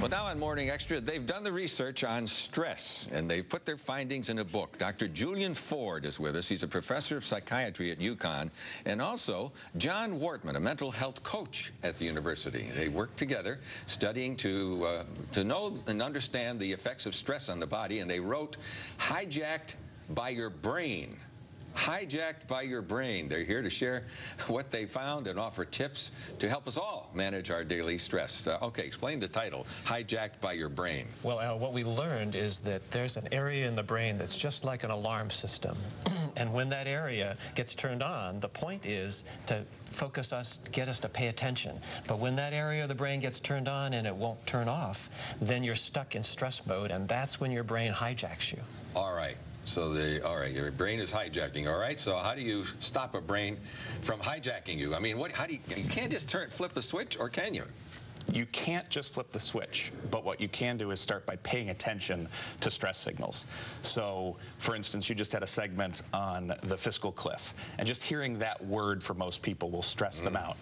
Well, now on Morning Extra, they've done the research on stress, and they've put their findings in a book. Dr. Julian Ford is with us. He's a professor of psychiatry at UConn, and also Jon Wortmann, a mental health coach at the university. They work together, studying to know and understand the effects of stress on the body, and they wrote Hijacked by Your Brain. Hijacked by Your Brain. They're here to share what they found and offer tips to help us all manage our daily stress. Okay, explain the title, Hijacked by Your Brain. Well, Al, what we learned is that there's an area in the brain that's just like an alarm system. And when that area gets turned on, the point is to focus us, get us to pay attention. But when that area of the brain gets turned on and it won't turn off, then you're stuck in stress mode, and that's when your brain hijacks you. All right. So your brain is hijacking. All right. So how do you stop a brain from hijacking you? I mean, how do you can't just flip the switch, or can you? You can't just flip the switch, but what you can do is start by paying attention to stress signals. So, for instance, you just had a segment on the fiscal cliff, and just hearing that word for most people will stress them out.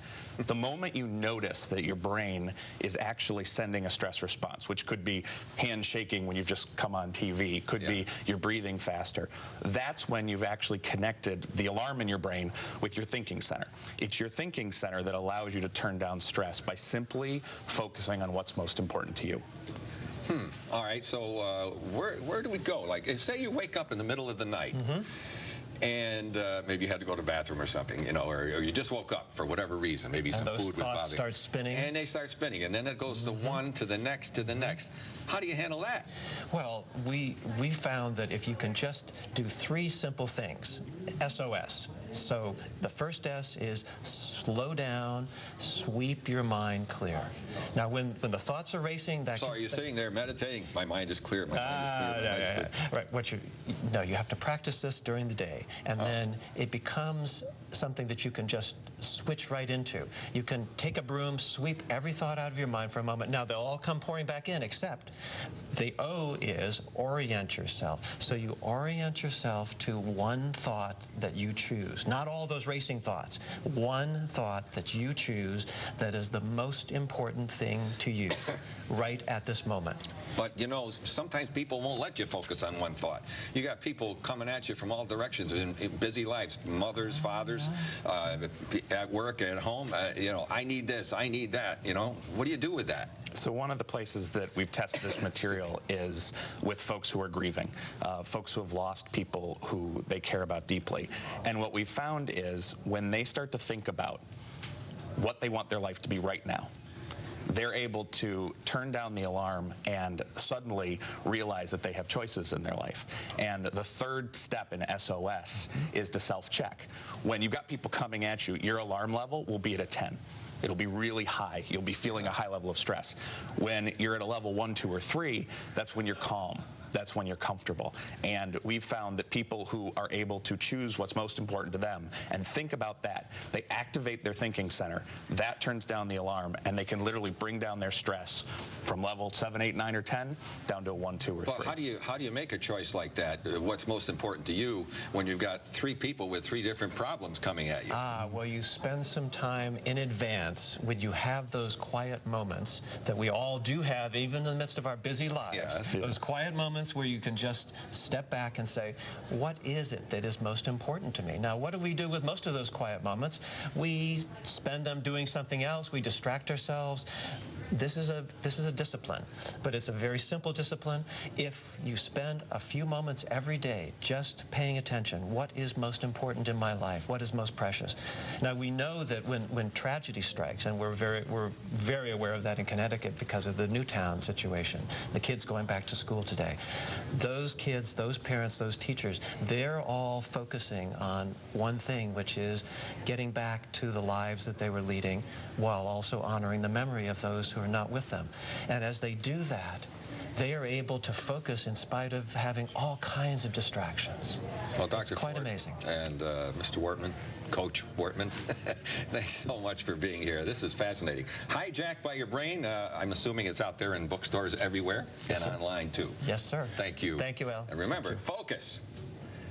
The moment you notice that your brain is actually sending a stress response, which could be hand shaking when you've just come on TV, could be you're breathing faster, that's when you've actually connected the alarm in your brain with your thinking center. It's your thinking center that allows you to turn down stress by simply focusing on what's most important to you. All right, so where do we go? Like, say you wake up in the middle of the night, and maybe you had to go to the bathroom or something, you know, or you just woke up for whatever reason. Maybe some food was bothering. And those thoughts start spinning. And they start spinning, and then it goes to one, to the next, to the next. How do you handle that? Well, we found that if you can just do 3 simple things, SOS. So the first S is slow down, sweep your mind clear. Now, when the thoughts are racing, that. So are you sitting there meditating? My mind is clear. My mind is clear. My mind is clear. Right. You have to practice this during the day, and then it becomes something that you can just switch right into. You can take a broom, sweep every thought out of your mind for a moment. Now, they'll all come pouring back in, except the O is orient yourself. So you orient yourself to one thought that you choose. Not all those racing thoughts. One thought that you choose that is the most important thing to you right at this moment. But, you know, sometimes people won't let you focus on one thought. You got people coming at you from all directions in busy lives, mothers, fathers, at work, at home. You know, I need this, I need that, you know. What do you do with that? So one of the places that we've tested this material is with folks who are grieving, folks who have lost people who they care about deeply. And what we've found is when they start to think about what they want their life to be right now, they're able to turn down the alarm and suddenly realize that they have choices in their life. And the third step in SOS is to self-check. When you've got people coming at you, your alarm level will be at a 10. It'll be really high. You'll be feeling a high level of stress. When you're at a level 1, 2, or 3, that's when you're calm. That's when you're comfortable. And we've found that people who are able to choose what's most important to them and think about that, they activate their thinking center. That turns down the alarm, and they can literally bring down their stress from level 7, 8, 9, or 10 down to a 1, 2, or 3. But how do you make a choice like that? What's most important to you when you've got 3 people with 3 different problems coming at you? Well, you spend some time in advance when you have those quiet moments that we all do have, even in the midst of our busy lives. Yes. Those quiet moments where you can just step back and say, what is it that is most important to me? Now, what do we do with most of those quiet moments? We spend them doing something else. We distract ourselves. This is a discipline, but it's a very simple discipline. If you spend a few moments every day just paying attention, what is most important in my life? What is most precious? Now, we know that when tragedy strikes, and we're very aware of that in Connecticut because of the Newtown situation, the kids going back to school today, those kids, those parents, those teachers, they're all focusing on one thing, which is getting back to the lives that they were leading while also honoring the memory of those who are not with them. And as they do that, they are able to focus in spite of having all kinds of distractions. Well, Dr. It's quite Ford amazing. And Mr. Wortmann, Coach Wortmann, thanks so much for being here. This is fascinating. Hijacked by Your Brain. I'm assuming it's out there in bookstores everywhere, and online too. Yes, sir. Thank you. Thank you, Al. And remember, focus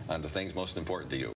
on the things most important to you.